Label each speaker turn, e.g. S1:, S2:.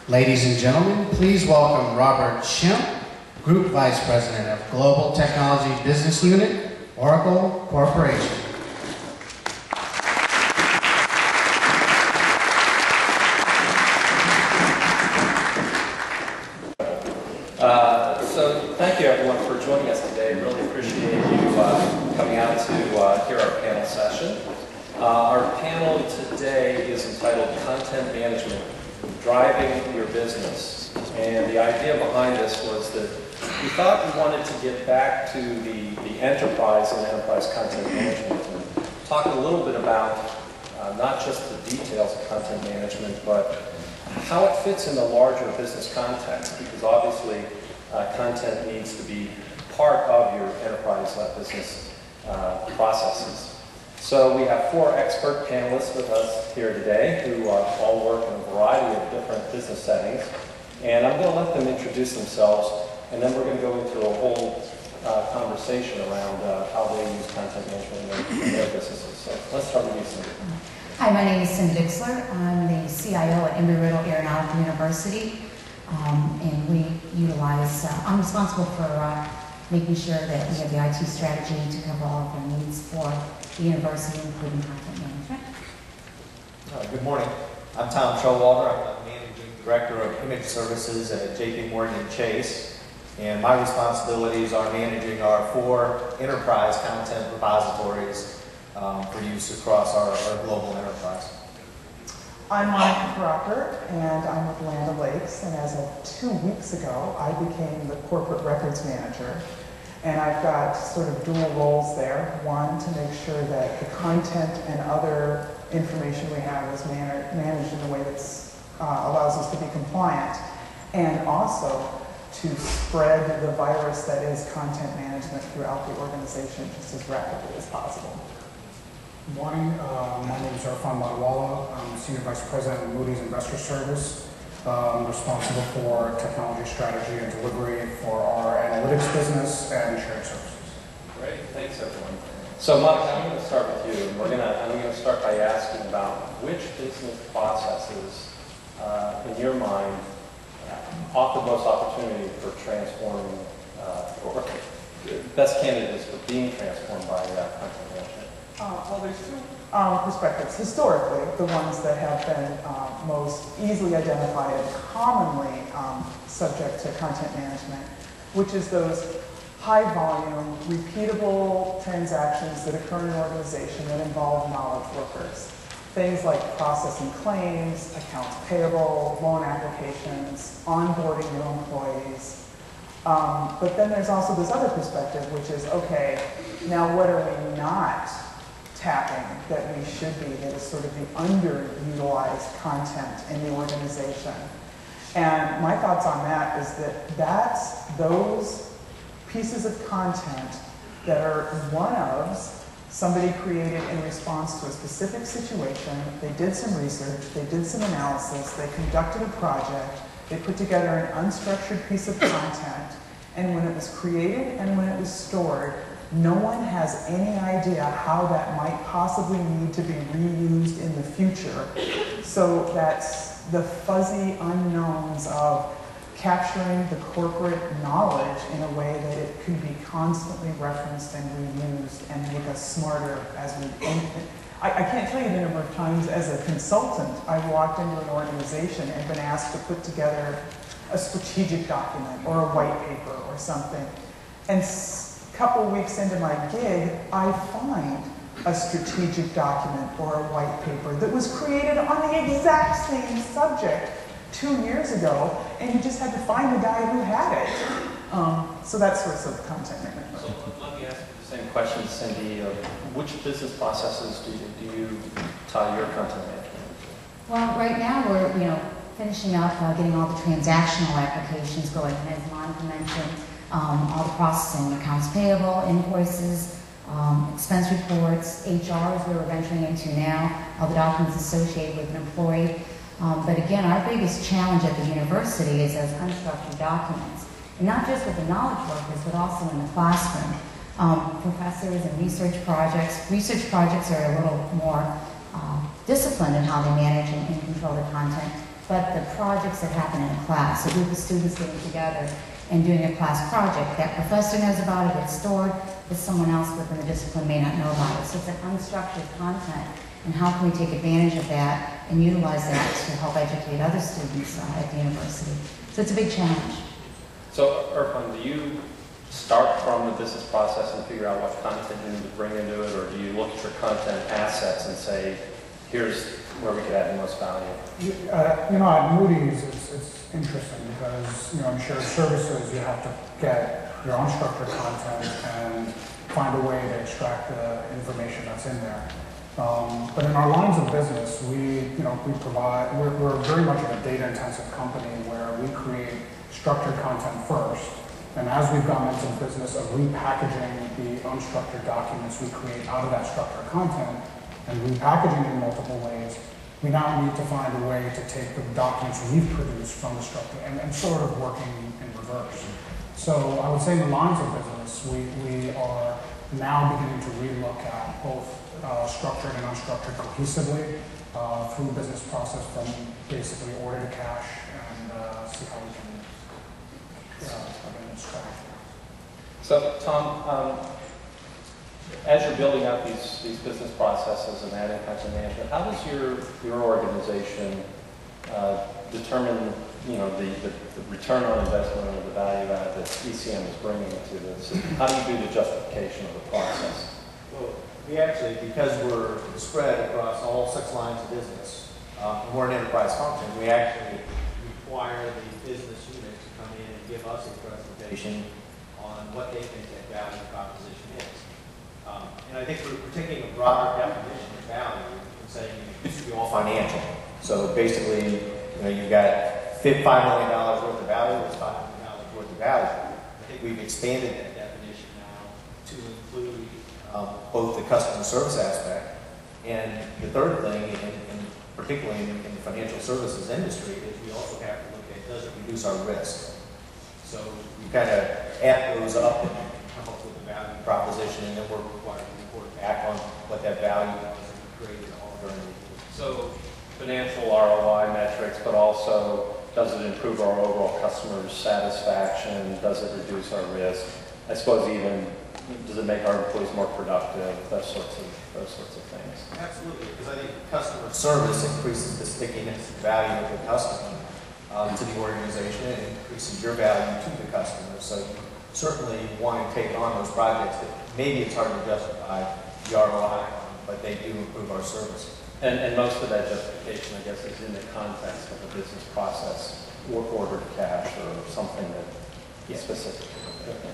S1: Ladies and gentlemen, please welcome Robert Shimp, Group Vice President of Global Technology Business Unit, Oracle Corporation.
S2: So thank you everyone for joining us today. Really appreciate you coming out to hear our panel session. Our panel today is entitled Content Management, Driving Your Business. And the idea behind this was that we thought we wanted to get back to the enterprise and enterprise content management and talk a little bit about not just the details of content management, but how it fits in the larger business context, because obviously content needs to be part of your enterprise business processes. So we have 4 expert panelists with us here today who all work in a variety of different business settings. And I'm going to let them introduce themselves, and then we're going to go into a whole conversation around how they use content management in their businesses. So let's start with you, Cindy.
S3: Hi, my name is Cindy Dixler. I'm the CIO at Embry-Riddle Aeronautical University. And we utilize, I'm responsible for making sure that we have the IT strategy to cover all of our needs for the university, including content management.
S4: Good morning. I'm Tom Showalter. I'm the Managing Director of Image Services at JP Morgan Chase. And my responsibilities are managing our 4 enterprise content repositories for use across our global enterprise.
S5: I'm Monica Crocker, and I'm with Land O'Lakes, and as of 2 weeks ago, I became the Corporate Records Manager. And I've got sort of dual roles there. One, to make sure that the content and other information we have is managed in a way that allows us to be compliant, and also to spread the virus that is content management throughout the organization just as rapidly as possible.
S6: Good morning. My name is Irfan Madawala. I'm Senior Vice President of Moody's Investor Service. I'm responsible for technology strategy and delivery for our analytics business and shared services.
S2: Great, thanks everyone. So Monica, I'm going to start with you. I'm going to start by asking about which business processes, in your mind, offer most opportunity for transforming, or best candidates for being transformed by content management.
S5: Well, there's 2 perspectives. Historically, the ones that have been most easily identified and commonly subject to content management, which is those high-volume, repeatable transactions that occur in an organization that involve knowledge workers. Things like processing claims, accounts payable, loan applications, onboarding new employees. But then there's also this other perspective, which is, okay, now what are we not tapping that we should be, that is sort of the underutilized content in the organization? And my thoughts on that is that's those pieces of content that are one-ofs, somebody created in response to a specific situation. They did some research, they did some analysis, they conducted a project, they put together an unstructured piece of content, and when it was created and when it was stored, no one has any idea how that might possibly need to be reused in the future. So that's the fuzzy unknowns of capturing the corporate knowledge in a way that it can be constantly referenced and reused and make us smarter as we I can't tell you the number of times as a consultant I've walked into an organization and been asked to put together a strategic document or a white paper or something. And a couple of weeks into my gig, I find a strategic document or a white paper that was created on the exact same subject 2 years ago, and you just had to find the guy who had it. So that's sorts of content management.
S2: So let me ask you the same question, Cindy. Which business processes do you tie your content management to?
S3: Well, right now we're finishing up getting all the transactional applications going. And as Monica mentioned, all the processing, accounts payable, invoices, expense reports, HR is where we're venturing into now, all the documents associated with an employee. But again, our biggest challenge at the university is those unstructured documents. And not just with the knowledge workers, but also in the classroom. Professors and research projects. Research projects are a little more disciplined in how they manage and control the content. but the projects that happen in a class, a group of students getting together and doing a class project, that professor knows about it, it's stored, but someone else within the discipline may not know about it. So it's an unstructured content, and how can we take advantage of that and utilize that to help educate other students at the university? So it's a big challenge.
S2: So, Irfan, do you start from the business process and figure out what content you need to bring into it, or do you look at your content assets and say, here's where we could add the most value?
S6: At Moody's, it's interesting because, in shared services, you have to get your unstructured content and find a way to extract the information that's in there. But in our lines of business, we're very much a data-intensive company where we create structured content first. And as we've gotten into the business of repackaging the unstructured documents we create out of that structured content and repackaging in multiple ways, we now need to find a way to take the documents we've produced from the structure and sort of working in reverse. So I would say in the lines of business, we are now beginning to relook at both structured and unstructured cohesively through the business process from basically order to cash and see how we can extract.
S2: So, Tom, as you're building out these business processes and adding content management, how does your organization determine the return on investment or the value add that ECM is bringing to the system? How do you do the justification of the process?
S4: Well, we actually, because we're spread across all 6 lines of business, and we're an enterprise function, we actually require the business unit to come in and give us a presentation on what they think that value proposition is. And I think we're taking a broader definition of value and saying it should be all financial. So basically, you've got $5 million worth of value, it's $5 million worth of value. I think we've expanded that definition now to include both the customer service aspect and the third thing, particularly in the financial services industry, is we also have to look at, does it reduce our risk? So we kind of add those up and come up with a value proposition, and then we're required to report back on what that value was and create all during the year.
S2: So financial ROI metrics, but also does it improve our overall customer satisfaction? Does it reduce our risk? I suppose even does it make our employees more productive? Those sorts of things.
S4: Absolutely, because I think customer service increases the stickiness and value of the customer to the organization, and increases your value to the customer. So you certainly want to take on those projects that maybe it's hard to justify the ROI, but they do improve our service.
S2: And most of that justification, I guess, is in the context of a business process or order to cash or something that is specific. Okay.